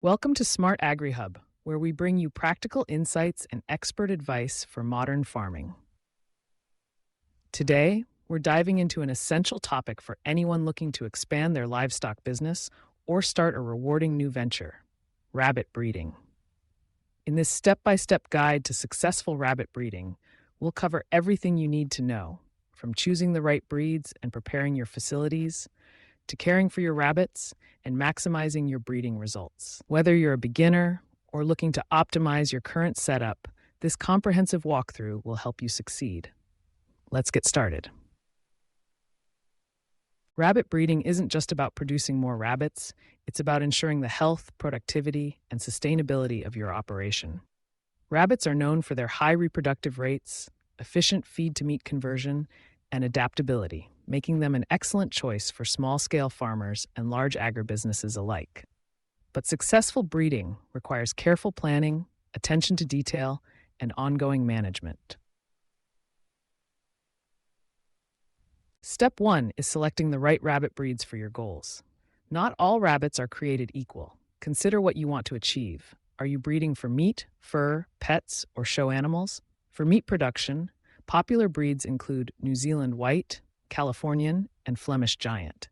Welcome to SMART-AGRI Hub, where we bring you practical insights and expert advice for modern farming. Today, we're diving into an essential topic for anyone looking to expand their livestock business or start a rewarding new venture: rabbit breeding. In this step-by-step guide to successful rabbit breeding, we'll cover everything you need to know, from choosing the right breeds and preparing your facilities, to caring for your rabbits and maximizing your breeding results. Whether you're a beginner or looking to optimize your current setup, this comprehensive walkthrough will help you succeed. Let's get started. Rabbit breeding isn't just about producing more rabbits, it's about ensuring the health, productivity, and sustainability of your operation. Rabbits are known for their high reproductive rates, efficient feed-to-meat conversion, and adaptability, making them an excellent choice for small-scale farmers and large agribusinesses alike. But successful breeding requires careful planning, attention to detail, and ongoing management. Step 1 is selecting the right rabbit breeds for your goals. Not all rabbits are created equal. Consider what you want to achieve. Are you breeding for meat, fur, pets, or show animals? For meat production, popular breeds include New Zealand White, Californian, and Flemish Giant.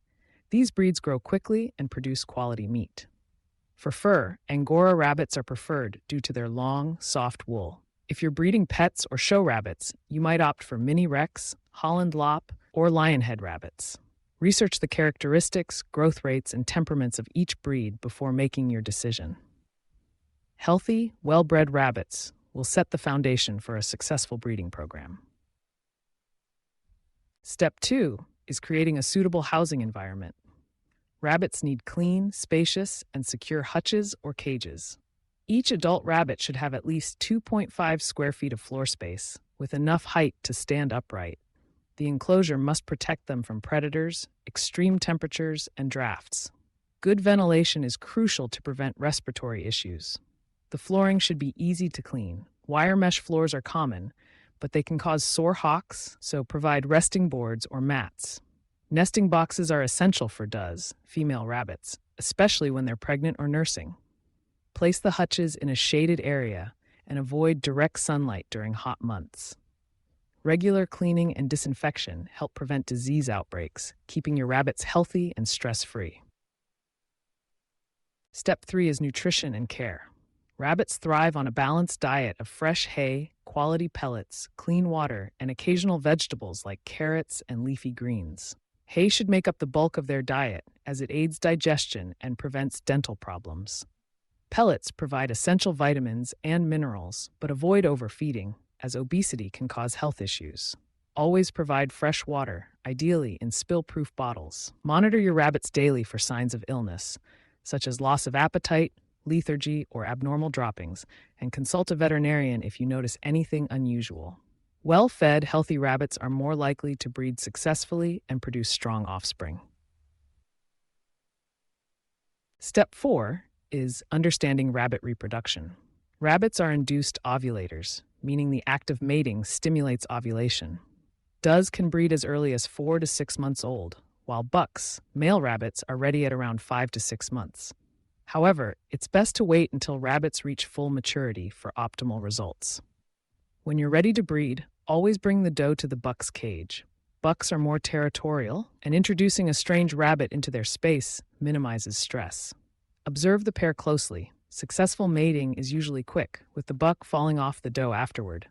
These breeds grow quickly and produce quality meat. For fur, Angora rabbits are preferred due to their long, soft wool. If you're breeding pets or show rabbits, you might opt for Mini Rex, Holland Lop, or Lionhead rabbits. Research the characteristics, growth rates, and temperaments of each breed before making your decision. Healthy, well-bred rabbits will set the foundation for a successful breeding program. Step 2 is creating a suitable housing environment. Rabbits need clean, spacious, and secure hutches or cages. Each adult rabbit should have at least 2.5 square feet of floor space, with enough height to stand upright. The enclosure must protect them from predators, extreme temperatures, and drafts. Good ventilation is crucial to prevent respiratory issues. The flooring should be easy to clean. Wire mesh floors are common, but they can cause sore hocks, so provide resting boards or mats. Nesting boxes are essential for female rabbits, especially when they're pregnant or nursing. Place the hutches in a shaded area and avoid direct sunlight during hot months. Regular cleaning and disinfection help prevent disease outbreaks, keeping your rabbits healthy and stress-free. Step 3 is nutrition and care. Rabbits thrive on a balanced diet of fresh hay, quality pellets, clean water, and occasional vegetables like carrots and leafy greens. Hay should make up the bulk of their diet, as it aids digestion and prevents dental problems. Pellets provide essential vitamins and minerals, but avoid overfeeding, as obesity can cause health issues. Always provide fresh water, ideally in spill-proof bottles. Monitor your rabbits daily for signs of illness, such as loss of appetite, lethargy, or abnormal droppings, and consult a veterinarian if you notice anything unusual. Well-fed, healthy rabbits are more likely to breed successfully and produce strong offspring. Step 4 is understanding rabbit reproduction. Rabbits are induced ovulators, meaning the act of mating stimulates ovulation. Does can breed as early as 4 to 6 months old, while bucks, male rabbits, are ready at around 5 to 6 months. However, it's best to wait until rabbits reach full maturity for optimal results. When you're ready to breed, always bring the doe to the buck's cage. Bucks are more territorial, and introducing a strange rabbit into their space minimizes stress. Observe the pair closely. Successful mating is usually quick, with the buck falling off the doe afterward.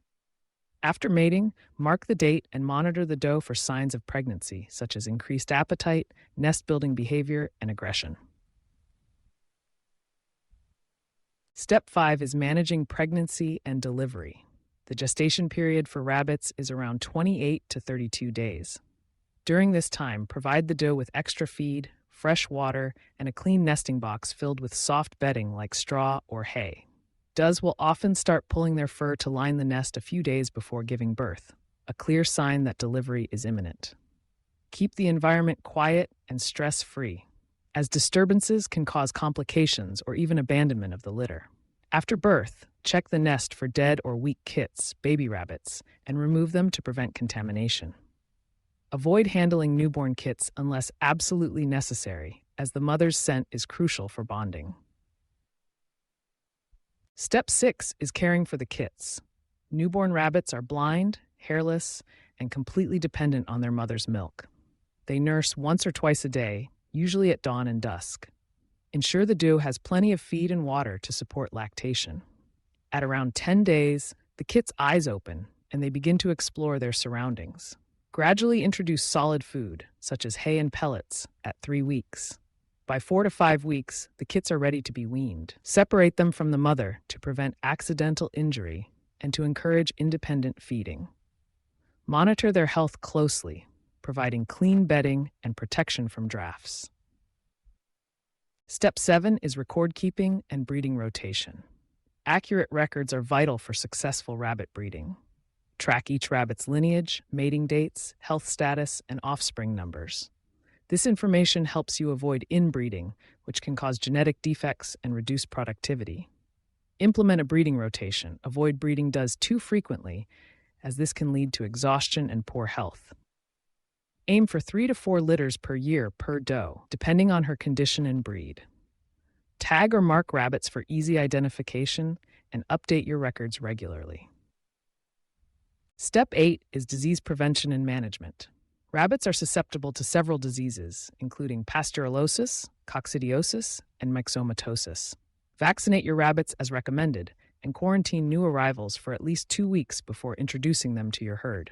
After mating, mark the date and monitor the doe for signs of pregnancy, such as increased appetite, nest-building behavior, and aggression. Step 5 is managing pregnancy and delivery. The gestation period for rabbits is around 28 to 32 days. During this time, provide the doe with extra feed, fresh water, and a clean nesting box filled with soft bedding like straw or hay. Does will often start pulling their fur to line the nest a few days before giving birth, a clear sign that delivery is imminent. Keep the environment quiet and stress-free, as disturbances can cause complications or even abandonment of the litter. After birth, check the nest for dead or weak kits, baby rabbits, and remove them to prevent contamination. Avoid handling newborn kits unless absolutely necessary, as the mother's scent is crucial for bonding. Step 6 is caring for the kits. Newborn rabbits are blind, hairless, and completely dependent on their mother's milk. They nurse once or twice a day, usually at dawn and dusk. Ensure the doe has plenty of feed and water to support lactation. At around 10 days, the kit's eyes open and they begin to explore their surroundings. Gradually introduce solid food, such as hay and pellets, at 3 weeks. By 4 to 5 weeks, the kits are ready to be weaned. Separate them from the mother to prevent accidental injury and to encourage independent feeding. Monitor their health closely, providing clean bedding and protection from drafts. Step 7 is record keeping and breeding rotation. Accurate records are vital for successful rabbit breeding. Track each rabbit's lineage, mating dates, health status, and offspring numbers. This information helps you avoid inbreeding, which can cause genetic defects and reduce productivity. Implement a breeding rotation. Avoid breeding does too frequently, as this can lead to exhaustion and poor health. Aim for 3 to 4 litters per year per doe, depending on her condition and breed. Tag or mark rabbits for easy identification and update your records regularly. Step 8 is disease prevention and management. Rabbits are susceptible to several diseases, including pasteurellosis, coccidiosis, and myxomatosis. Vaccinate your rabbits as recommended and quarantine new arrivals for at least 2 weeks before introducing them to your herd.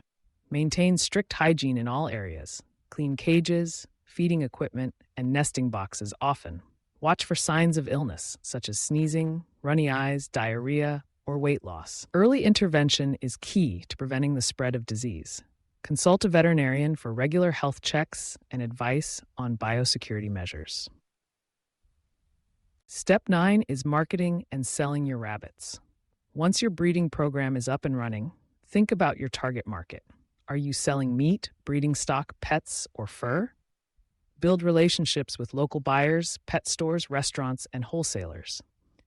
Maintain strict hygiene in all areas. Clean cages, feeding equipment, and nesting boxes often. Watch for signs of illness, such as sneezing, runny eyes, diarrhea, or weight loss. Early intervention is key to preventing the spread of disease. Consult a veterinarian for regular health checks and advice on biosecurity measures. Step 9 is marketing and selling your rabbits. Once your breeding program is up and running, think about your target market. Are you selling meat, breeding stock, pets, or fur? Build relationships with local buyers, pet stores, restaurants, and wholesalers.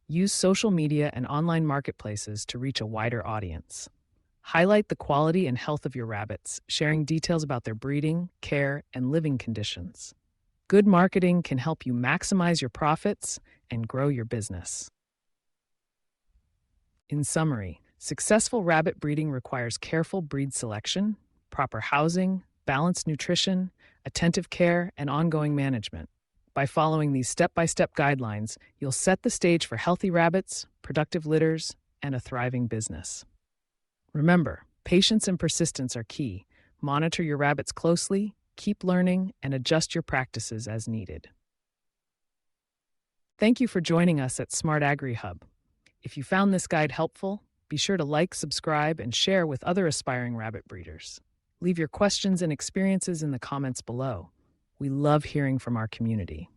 Use social media and online marketplaces to reach a wider audience. Highlight the quality and health of your rabbits, sharing details about their breeding, care, and living conditions. Good marketing can help you maximize your profits and grow your business. In summary, successful rabbit breeding requires careful breed selection, proper housing, balanced nutrition, attentive care, and ongoing management. By following these step-by-step guidelines, you'll set the stage for healthy rabbits, productive litters, and a thriving business. Remember, patience and persistence are key. Monitor your rabbits closely, keep learning, and adjust your practices as needed. Thank you for joining us at SMART-AGRI Hub. If you found this guide helpful, be sure to like, subscribe, and share with other aspiring rabbit breeders. Leave your questions and experiences in the comments below. We love hearing from our community.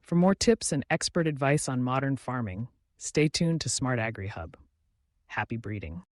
For more tips and expert advice on modern farming, stay tuned to SMART-AGRI Hub. Happy breeding.